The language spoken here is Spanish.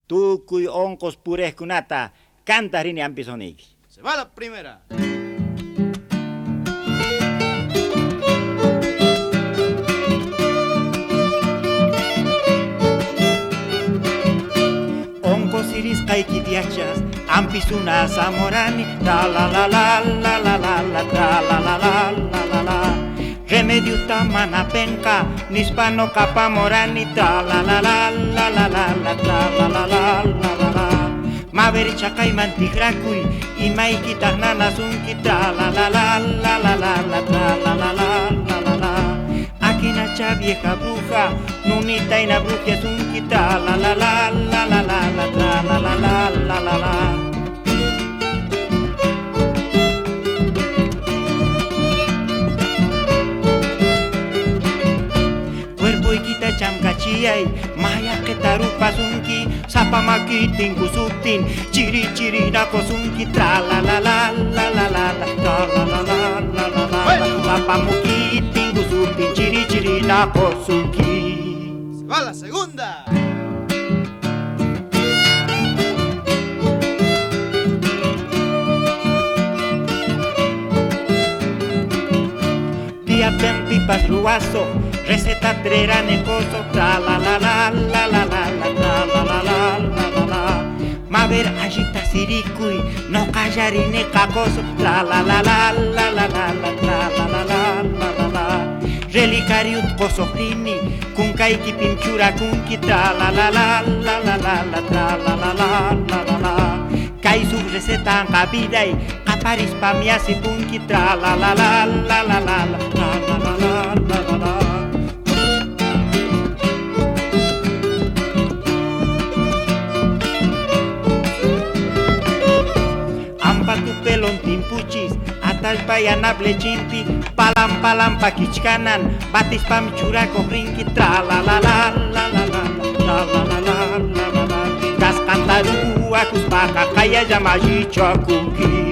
tukuy onkos purejkunata canta rini ampisoniki. Se va la primera. Onkos iris kaiki diachas ampisuna zamorani ta la la la la la la la ta la la la la la la remedio tamana penca nispano capamorani ta la la la la la la la ta la la la la la la maveri chakai mantigrakui y maikita nana sunkita la la la la la la la ta la la la la la la aquí nacha vieja bruja nunita y na bruja sunkita la la la la la la la ta la la la la la la chamkachiyay maya ketarupa sunki sapamaki tingkusuptin chiri chiri nakosunki tra la la la la la la la la la la la la la sapamuki tingkusuptin chiri chiri nakosunki. Se va la segunda. Día pipas ruaso receta trera negoso tra la la la la la la la la la la la la la maver agita sirikui no callarine cacoso tra la la la la la la la la la la la la la relicariut cosofrini kun kaiki pinchura kunki tra la la la la la la la tra la la la la la la kai sub receta kabidai aparis pamiasi punki tra la la la la la la la la la la la la tu pelon timpuchis atalpayanable chimpi palam palam pakichkanan batis pamchura kohrinki tra la la la la la la la la la la la la la kas cantaru akus paka kaya jamaji chakunki.